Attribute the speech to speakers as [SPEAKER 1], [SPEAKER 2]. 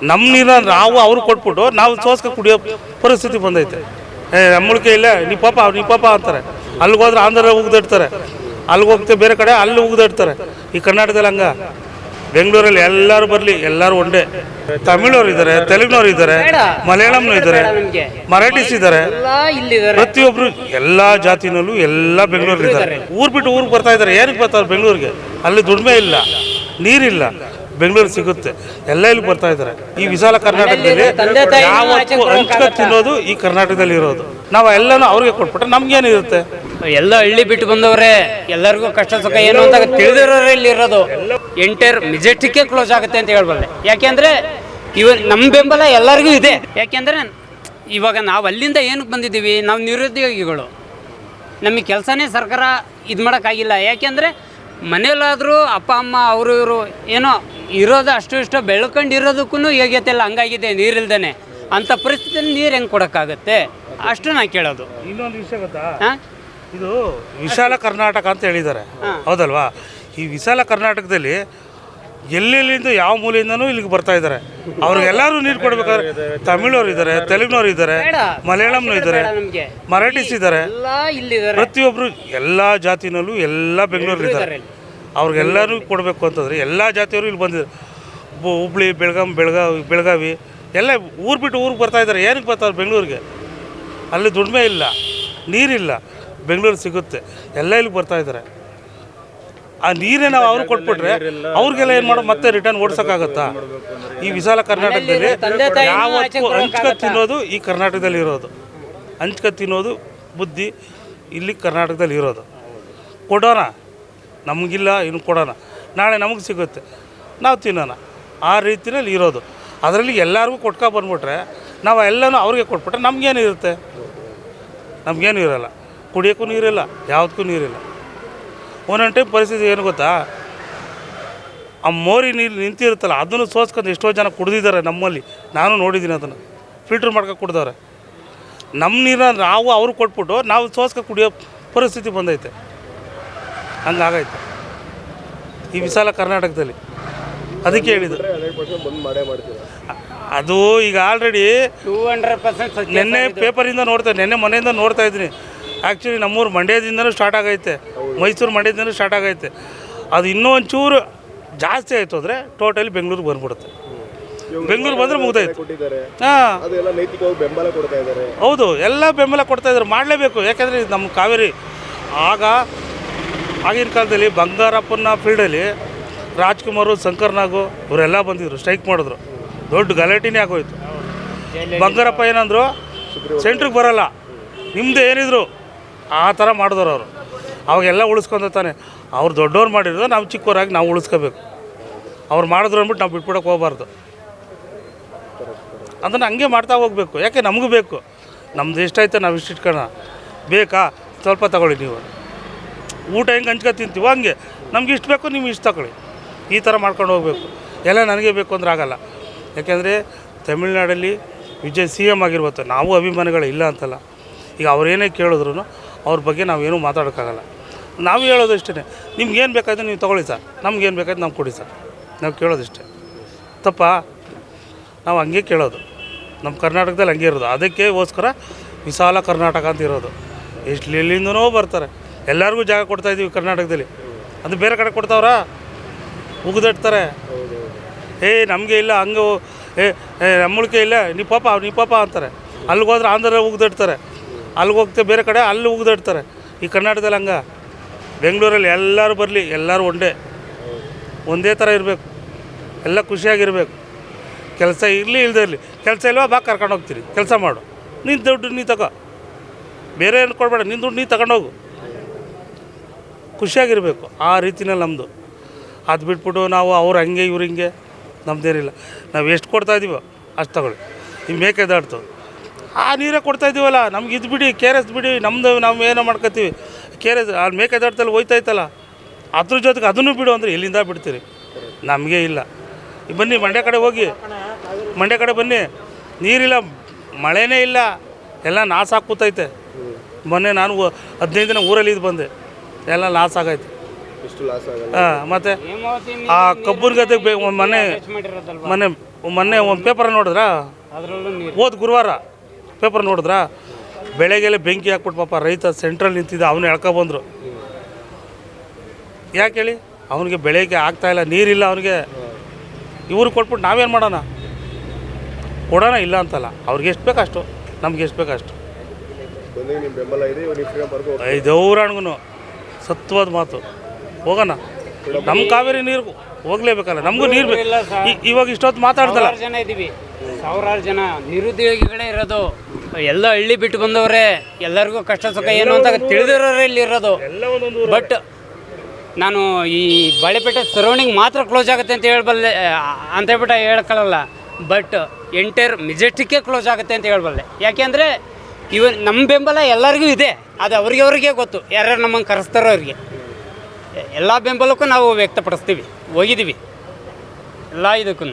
[SPEAKER 1] ನಮ್ಮ ನೀರನ್ನ ನಾವು ಅವ್ರಿಗೆ ಕೊಟ್ಬಿಟ್ಟು ನಾವು ಸೋಸ್ಕ ಕುಡಿಯೋ ಪರಿಸ್ಥಿತಿ ಬಂದೈತೆ. ನಮ್ಮಳಿಕೆ ಇಲ್ಲ, ನೀ ಪಾಪ ಅಂತಾರೆ. ಅಲ್ಲಿಗೆ ಹೋದ್ರೆ ಆಂಧ್ರ ಉಗ್ದಿಡ್ತಾರೆ, ಅಲ್ಲಿಗೆ ಹೋಗ್ತೇವೆ ಬೇರೆ ಕಡೆ ಅಲ್ಲಿ ಉಗ್ದಿಡ್ತಾರೆ. ಈ ಕರ್ನಾಟಕದಲ್ಲಿ ಹಂಗ. ಬೆಂಗಳೂರಲ್ಲಿ ಎಲ್ಲರೂ ಬರಲಿ, ಎಲ್ಲರೂ ಒಂದೇ. ತಮಿಳವ್ರು ಇದ್ದಾರೆ, ತೆಲುಗಿನವ್ರು ಇದ್ದಾರೆ, ಮಲಯಾಳಂನೂ ಇದ್ದಾರೆ, ಮರಾಠೀಸ್ ಇದ್ದಾರೆ, ಪ್ರತಿಯೊಬ್ಬರು ಎಲ್ಲ ಜಾತಿನಲ್ಲೂ ಎಲ್ಲ ಬೆಂಗಳೂರಲ್ಲಿ ಇದ್ದಾರೆ. ಊರು ಬಿಟ್ಟು ಊರಿಗೆ ಬರ್ತಾ ಇದ್ದಾರೆ. ಏನಕ್ಕೆ ಬರ್ತಾರೆ ಬೆಂಗಳೂರಿಗೆ? ಅಲ್ಲಿ ದುಡಿಮೆ ಇಲ್ಲ, ನೀರಿಲ್ಲ. ಬೆಂಗಳೂರು ಸಿಗುತ್ತೆ, ಎಲ್ಲ ಇಲ್ಲಿ ಬರ್ತಾ ಇದ್ದಾರೆ. ಈ ವಿಶಾಲ ಕರ್ನಾಟಕದಲ್ಲಿ ಯಾವತ್ತೂ ಹಂಚ್ಕ ತಿನ್ನೋದು ಈ ಕರ್ನಾಟಕದಲ್ಲಿ ಇರೋದು. ನಾವು ಎಲ್ಲನೂ ಅವ್ರಿಗೆ ಕೊಟ್ಬಿಟ್ರೆ ನಮ್ಗೇನಿರುತ್ತೆ?
[SPEAKER 2] ಎಲ್ಲ ಹಳ್ಳಿ ಬಿಟ್ಟು ಬಂದವ್ರೆ, ಎಲ್ಲರಿಗೂ ಕಷ್ಟ ಸುಖ ಏನು ಅಂತ ತಿಳಿದಿರೋರೇ ಇಲ್ಲಿ ಇರೋದು. ಎಂಟೈರ್ ಮೆಜೆಸ್ಟಿಕ್ಕೇ ಕ್ಲೋಸ್ ಆಗುತ್ತೆ ಅಂತ ಹೇಳ್ಬಲ್ಲೆ. ಯಾಕೆಂದರೆ ನಮ್ಮ ಬೆಂಬಲ ಎಲ್ಲರಿಗೂ ಇದೆ. ಯಾಕೆಂದರೆ ಇವಾಗ ನಾವು ಅಲ್ಲಿಂದ ಏನಕ್ಕೆ ಬಂದಿದ್ದೀವಿ? ನಾವು ನಿರುದ್ಯೋಗಿಗಳು. ನಮಗೆ ಕೆಲಸನೇ ಸರ್ಕಾರ ಇದು ಮಾಡೋಕ್ಕಾಗಿಲ್ಲ. ಯಾಕೆಂದರೆ ಮನೇಲಾದರೂ ಅಪ್ಪ ಅಮ್ಮ ಅವರು ಇವರು ಏನೋ ಇರೋದು ಅಷ್ಟು ಇಷ್ಟು ಬೆಳ್ಕೊಂಡಿರೋದಕ್ಕೂ ಯೋಗ್ಯತೆ ಇಲ್ಲ, ಹಂಗಾಗಿದೆ ನೀರಿಲ್ದೇ. ಅಂಥ ಪರಿಸ್ಥಿತಿಯಲ್ಲಿ ನೀರು ಹೆಂಗೆ ಕೊಡೋಕ್ಕಾಗತ್ತೆ? ಅಷ್ಟು ನಾನು ಕೇಳೋದು.
[SPEAKER 1] ಇನ್ನೊಂದು ವಿಷಯ ಗೊತ್ತಾ, ಇದು ವಿಶಾಲ ಕರ್ನಾಟಕ ಅಂತ ಹೇಳಿದ್ದಾರೆ, ಹೌದಲ್ವಾ? ಈ ವಿಶಾಲ ಕರ್ನಾಟಕದಲ್ಲಿ ಎಲ್ಲೆಲ್ಲಿಂದ ಯಾವ ಮೂಲೆಯಿಂದನೂ ಇಲ್ಲಿಗೆ ಬರ್ತಾ ಇದ್ದಾರೆ. ಅವ್ರಿಗೆಲ್ಲರೂ ನೀರು ಕೊಡ್ಬೇಕಾದ್ರೆ ತಮಿಳವ್ರು ಇದ್ದಾರೆ, ತೆಲುಗಿನವ್ರು ಇದ್ದಾರೆ, ಮಲಯಾಳಂನೂ ಇದ್ದಾರೆ, ಮರಾಠೀಸ್ ಇದ್ದಾರೆ, ಪ್ರತಿಯೊಬ್ಬರು ಎಲ್ಲ ಜಾತಿನಲ್ಲೂ ಎಲ್ಲ ಬೆಂಗಳೂರಲ್ಲಿ ಇದ್ದಾರೆ. ಅವ್ರಿಗೆಲ್ಲರೂ ಕೊಡಬೇಕು ಅಂತಂದರೆ ಎಲ್ಲ ಜಾತಿಯವರು ಇಲ್ಲಿ ಬಂದಿದ್ದಾರೆ. ಹುಬ್ಳಿ, ಬೆಳಗಾವಿ ಎಲ್ಲ ಊರು ಬಿಟ್ಟು ಊರಿಗೆ ಬರ್ತಾ ಇದ್ದಾರೆ. ಏನಕ್ಕೆ ಬರ್ತಾರೆ ಬೆಂಗಳೂರಿಗೆ? ಅಲ್ಲಿ ದುಡಿಮೆ ಇಲ್ಲ, ನೀರಿಲ್ಲ. ಬೆಂಗಳೂರು ಸಿಗುತ್ತೆ, ಎಲ್ಲ ಇಲ್ಲಿಗೆ ಬರ್ತಾ ಇದ್ದಾರೆ. ಆ ನೀರೇ ನಾವು ಅವ್ರಿಗೆ ಕೊಟ್ಬಿಟ್ರೆ ಅವ್ರಿಗೆಲ್ಲ ಏನು ಮಾಡೋ ಮತ್ತೆ ರಿಟರ್ನ್ ಓಡಿಸೋಕ್ಕಾಗತ್ತಾ? ಈ ವಿಶಾಲ ಕರ್ನಾಟಕದಲ್ಲಿ ಯಾವತ್ತೂ ಹಂಚ್ಕ ತಿನ್ನೋದು ಈ ಕರ್ನಾಟಕದಲ್ಲಿ ಇರೋದು. ಹಂಚ್ಕ ತಿನ್ನೋದು ಬುದ್ಧಿ ಇಲ್ಲಿ ಕರ್ನಾಟಕದಲ್ಲಿ ಇರೋದು. ಕೊಡೋಣ, ನಮಗಿಲ್ಲ ಇನ್ನು ಕೊಡೋಣ, ನಾಳೆ ನಮಗೆ ಸಿಗುತ್ತೆ, ನಾವು ತಿನ್ನೋಣ, ಆ ರೀತಿಯಲ್ಲಿ ಇರೋದು. ಅದರಲ್ಲಿ ಎಲ್ಲರಿಗೂ ಬಂದ್ಬಿಟ್ರೆ ನಾವು ಎಲ್ಲನೂ ಅವ್ರಿಗೆ ಕೊಟ್ಬಿಟ್ರೆ ನಮಗೇನಿರುತ್ತೆ? ನಮಗೇನು ಇರೋಲ್ಲ. ಕುಡಿಯೋಕ್ಕೂ ನೀರಿಲ್ಲ, ಯಾವುದಕ್ಕೂ ನೀರಿಲ್ಲ. ಒಂದೊಂದು ಟೈಮ್ ಪರಿಸ್ಥಿತಿ ಏನು ಗೊತ್ತಾ, ಆ ಮೋರಿ ನೀರು ನಿಂತಿರುತ್ತಲ್ಲ ಅದನ್ನು ಸೋಸ್ಕೊಂಡು ಎಷ್ಟೋ ಜನ ಕುಡ್ದಿದ್ದಾರೆ ನಮ್ಮಲ್ಲಿ. ನಾನು ನೋಡಿದ್ದೀನಿ, ಅದನ್ನು ಫಿಲ್ಟ್ರ್ ಮಾಡ್ಕೊಂಡು ಕುಡ್ದವ್ರೆ. ನಮ್ಮ ನೀರನ್ನ ನಾವು ಅವ್ರಿಗೆ ಕೊಟ್ಬಿಟ್ಟು ನಾವು ಸೋಸ್ಕ ಕುಡಿಯೋ ಪರಿಸ್ಥಿತಿ ಬಂದೈತೆ. ಹಂಗಾಗೈತೆ ಈ ವಿಶಾಲ ಕರ್ನಾಟಕದಲ್ಲಿ. ಅದಕ್ಕೆ ಹೇಳಿದ್ದು ಅದು. ಈಗ ಆಲ್ರೆಡಿ
[SPEAKER 2] 200%
[SPEAKER 1] ನೆನ್ನೆ ಪೇಪರಿಂದ ನೆನ್ನೆ ಮನೆಯಿಂದ ನೋಡ್ತಾ ಇದ್ದೀನಿ. ಆ್ಯಕ್ಚುಲಿ ನಮ್ಮೂರು ಮಂಡ್ಯದಿಂದನೂ ಸ್ಟಾರ್ಟ್ ಆಗೈತೆ, ಮೈಸೂರು ಮಂಡ್ಯದಿಂದನೂ ಸ್ಟಾರ್ಟ್ ಆಗೈತೆ. ಅದು ಇನ್ನೂ ಒಂಚೂರು ಜಾಸ್ತಿ ಆಯಿತು ಅಂದರೆ ಟೋಟಲಿ ಬೆಂಗಳೂರಿಗೆ ಬಂದ್ಬಿಡುತ್ತೆ. ಬೆಂಗಳೂರು ಬಂದರೆ ಮುಗ್ದಾಯ್ತು. ಹಾಂ, ಹೌದು, ಎಲ್ಲ ಬೆಂಬಲ ಕೊಡ್ತಾ ಇದ್ದಾರೆ. ಮಾಡಲೇಬೇಕು. ಯಾಕೆಂದರೆ ನಮ್ಮ ಕಾವೇರಿ ಆಗಿನ ಕಾಲದಲ್ಲಿ ಬಂಗಾರಪ್ಪನ ಫೀಲ್ಡಲ್ಲಿ ರಾಜ್ಕುಮಾರು, ಶಂಕರ್ನಾಗು ಇವರೆಲ್ಲ ಬಂದಿದ್ರು, ಸ್ಟ್ರೈಕ್ ಮಾಡಿದ್ರು. ದೊಡ್ಡ ಗಲಾಟೆನೇ ಆಗೋಯ್ತು. ಬಂಗಾರಪ್ಪ ಏನಂದ್ರು, ಸೆಂಟ್ರಿಗೆ ಬರೋಲ್ಲ, ನಿಮ್ಮದು ಏನಿದ್ರು ಆ ಥರ ಮಾಡಿದವರು ಅವರು. ಅವಾಗೆಲ್ಲ ಉಳಿಸ್ಕೊಂತ ತಾನೆ. ಅವ್ರು ದೊಡ್ಡವ್ರು ಮಾಡಿರೋದು, ನಾವು ಚಿಕ್ಕವರಾಗಿ ನಾವು ಉಳಿಸ್ಕೋಬೇಕು. ಅವ್ರು ಮಾಡಿದ್ರು ಅಂದ್ಬಿಟ್ಟು ನಾವು ಬಿಟ್ಬಿಡೋಕೆ ಹೋಗಬಾರ್ದು. ಅದನ್ನು ಹಂಗೆ ಮಾಡ್ತಾ ಹೋಗಬೇಕು. ಯಾಕೆ ನಮಗೂ ಬೇಕು. ನಮ್ದು ಎಷ್ಟೈತೆ ನಾವು ಇಷ್ಟು ಇಟ್ಕೊಳ್ಳೋಣ. ಬೇಕಾ ಸ್ವಲ್ಪ ತಗೊಳ್ಳಿ. ನೀವು ಊಟ ಹೆಂಗೆ ಹಂಚ್ಕೊ ತಿಂತೀವೋ ಹಂಗೆ ನಮ್ಗೆ ಇಷ್ಟು ಬೇಕು, ನೀವು ಇಷ್ಟು ತಗೊಳ್ಳಿ. ಈ ಥರ ಮಾಡ್ಕೊಂಡು ಹೋಗಬೇಕು. ಎಲ್ಲ ನನಗೆ ಬೇಕು ಅಂದ್ರೆ ಆಗೋಲ್ಲ. ಯಾಕೆಂದರೆ ತಮಿಳ್ನಾಡಲ್ಲಿ ವಿಜಯ್ CM ಆಗಿರ್ಬೋದು. ನಾವು ಅಭಿಮಾನಿಗಳು ಇಲ್ಲ ಅಂತಲ್ಲ. ಈಗ ಅವ್ರೇನೇ ಕೇಳಿದ್ರು ಅವ್ರ ಬಗ್ಗೆ ನಾವೇನೂ ಮಾತಾಡೋಕ್ಕಾಗಲ್ಲ. ನಾವು ಹೇಳೋದು ಇಷ್ಟೇ, ನಿಮ್ಗೇನು ಬೇಕಾದ್ರೆ ನೀವು ತೊಗೊಳ್ಳಿ ಸರ್, ನಮ್ಗೇನು ಬೇಕಾದ್ರೆ ನಾವು ಕೊಡಿ ಸರ್. ನಾವು ಕೇಳೋದಿಷ್ಟೇ. ತಪ್ಪ? ನಾವು ಹಂಗೆ ಕೇಳೋದು. ನಮ್ಮ ಕರ್ನಾಟಕದಲ್ಲಿ ಹಂಗೆ ಇರೋದು. ಅದಕ್ಕೋಸ್ಕರ ವಿಶಾಲ ಕರ್ನಾಟಕ ಅಂತ ಇರೋದು. ಎಲ್ಲಿಂದನೋ ಬರ್ತಾರೆ. ಎಲ್ಲರಿಗೂ ಜಾಗ ಕೊಡ್ತಾಯಿದ್ದೀವಿ ಕರ್ನಾಟಕದಲ್ಲಿ. ಅದು ಬೇರೆ ಕಡೆ ಕೊಡ್ತಾವ್ರಾ? ಉಗ್ದಿಡ್ತಾರೆ. ನಮಗೆ ಇಲ್ಲ, ಹಂಗೆ ನಮ್ಮಳಿಕೆ ಇಲ್ಲ, ನೀ ಪಾಪ ಅಂತಾರೆ. ಅಲ್ಲಿಗೆ ಹೋದ್ರೆ ಆಂಧ್ರ ಉಗ್ದಿಡ್ತಾರೆ, ಅಲ್ಲಿಗೆ ಹೋಗ್ತೇವೆ ಬೇರೆ ಕಡೆ ಅಲ್ಲಿ ಉಗ್ದಿಡ್ತಾರೆ. ಈ ಕರ್ನಾಟಕದಲ್ಲಿ ಹಂಗೆ. ಬೆಂಗಳೂರಲ್ಲಿ ಎಲ್ಲರೂ ಬರಲಿ, ಎಲ್ಲರೂ ಒಂದೇ ಥರ ಇರಬೇಕು, ಎಲ್ಲ ಖುಷಿಯಾಗಿರಬೇಕು. ಕೆಲಸ ಇರಲಿ ಇಲ್ಲದೇ ಇರಲಿ. ಕೆಲಸ ಇಲ್ವಾ, ಬಾ ಕರ್ಕೊಂಡು ಹೋಗ್ತೀರಿ, ಕೆಲಸ ಮಾಡು. ನಿನ್ನ ದುಡ್ಡು ನೀ ತಗೋ, ಬೇರೆ ಏನು ಕೊಡಬೇಡ, ನಿನ್ನ ದುಡ್ಡು ನೀ ತಗೊಂಡೋಗು. ಖುಷಿಯಾಗಿರಬೇಕು. ಆ ರೀತಿನಲ್ಲಿ ನಮ್ಮದು. ಅದು ಬಿಟ್ಬಿಟ್ಟು ನಾವು ಅವ್ರು ಹಂಗೆ ಇವ್ರು ಹಿಂಗೆ ನಮ್ಮದೇನಿಲ್ಲ. ನಾವು ಎಷ್ಟು ಕೊಡ್ತಾಯಿದ್ದೀವೋ ಅಷ್ಟು ತಗೊಳ್ಳಿ. ಈ ಮೇಕೆದಾಡ್ತು ಆ ನೀರೇ ಕೊಡ್ತಾಯಿದ್ದೀವಲ್ಲ, ನಮ್ಗೆ ಇದು ಬಿಡಿ, KRS ಬಿಡಿ, ನಾವು ಏನೋ ಮಾಡ್ಕೊತೀವಿ. KRS ಅಲ್ಲಿ ಮೇಕೆದಾಡ್ತಲ್ಲಿ ಹೋಯ್ತಾಯ್ತಲ್ಲ, ಅದ್ರ ಜೊತೆಗೆ ಅದನ್ನು ಬಿಡು ಅಂದರೆ ಎಲ್ಲಿಂದ ಬಿಡ್ತೀರಿ? ನಮಗೆ ಇಲ್ಲ. ಬನ್ನಿ ಮಂಡ್ಯ ಕಡೆ ಹೋಗಿ, ಮಂಡ್ಯ ಕಡೆ ಬನ್ನಿ, ನೀರಿಲ್ಲ, ಮಳೆನೇ ಇಲ್ಲ, ಎಲ್ಲ ನಾಶ ಕೂತೈತೆ. ಮೊನ್ನೆ ನಾನು 15 ದಿನ ಊರಲ್ಲಿ ಇದು ಬಂದೆ, ಎಲ್ಲ ಲಾಸ್ ಆಗೈತೆ. ಮತ್ತು ಆ ಕಬ್ಬನ ಗದ್ದೆಗೆ ಮೊನ್ನೆ ಮೊನ್ನೆ ಒಂದು ಪೇಪರ್ ನೋಡಿದ್ರಾ,
[SPEAKER 2] ಅದರಲ್ಲೂ ನೀರು
[SPEAKER 1] ಹೋದ ಗುರುವಾರ ಪೇಪರ್ ನೋಡಿದ್ರಾ, ಬೆಳೆಗೆಲ್ಲ ಬೆಂಕಿ ಹಾಕ್ಬಿಟ್ಟು ಪಾಪ ರೈತ ಸೆಂಟ್ರಲ್ ನಿಂತಿದ್ದ, ಅವನು ಎಳ್ಕೊಬಂದರು. ಯಾಕೆ ಹೇಳಿ, ಅವನಿಗೆ ಬೆಳೆಗೆ ಆಗ್ತಾಯಿಲ್ಲ, ನೀರಿಲ್ಲ ಅವನಿಗೆ. ಇವ್ರು ಕೊಟ್ಬಿಟ್ಟು ನಾವೇನು ಮಾಡೋಣ? ಕೊಡೋಣ ಇಲ್ಲ ಅಂತಲ್ಲ, ಅವ್ರಿಗೆ ಎಷ್ಟು ಬೇಕಷ್ಟು, ನಮ್ಗೆ ಎಷ್ಟು ಬೇಕಷ್ಟು. ಐದೌರಾಣ್ಗೂ ಸತ್ವದ ಮಾತು, ಹೋಗೋಣ. ನಮ್ಮ ಕಾವೇರಿ ನೀರು ಹೋಗ್ಲೇಬೇಕಲ್ಲ, ನಮಗೂ ನೀರು ಬೇಕು. ಇವಾಗ ಇಷ್ಟೊತ್ತು ಮಾತಾಡ್ದಲ್ಲ,
[SPEAKER 2] ಸಾವಿರಾರು ಜನ ಇದ್ದೀವಿ, ಸಾವಿರಾರು ಜನ ನಿರುದ್ಯೋಗಿಗಳೇ ಇರೋದು. ಎಲ್ಲ ಹಳ್ಳಿ ಬಿಟ್ಟು ಬಂದವರೇ, ಎಲ್ಲರಿಗೂ ಕಷ್ಟ ಸುಖ ಏನು ಅಂತ ತಿಳಿದಿರೋರೇ ಇಲ್ಲಿ ಇರೋದು. ಬಟ್ ನಾನು ಈ ಬಾಳೆಪೇಟೆ ಸರೌಂಡಿಂಗ್ ಮಾತ್ರ ಕ್ಲೋಸ್ ಆಗುತ್ತೆ ಅಂತ ಹೇಳ್ಬಲ್ಲೆ ಅಂತ ಹೇಳ್ಬಿಟ್ಟು ಹೇಳ್ಕೊಳ್ಳಲ್ಲ. ಬಟ್ ಎಂಟೈರ್ ಮೆಜೆಸ್ಟಿಕ್ಕೇ ಕ್ಲೋಸ್ ಆಗುತ್ತೆ ಅಂತ ಹೇಳ್ಬಲ್ಲೆ. ಯಾಕೆಂದರೆ ನಮ್ಮ ಬೆಂಬಲ ಎಲ್ಲರಿಗೂ ಇದೆ, ಅದು ಅವ್ರಿಗೆ ಗೊತ್ತು. ಯಾರ್ಯಾರು ನಮ್ಮನ್ನು ಕರೆಸ್ತಾರೋ ಅವ್ರಿಗೆ ಎಲ್ಲ ಬೆಂಬಲಕ್ಕೂ ನಾವು ವ್ಯಕ್ತಪಡಿಸ್ತೀವಿ, ಹೋಗಿದ್ದೀವಿ ಎಲ್ಲ ಇದಕ್ಕೂ.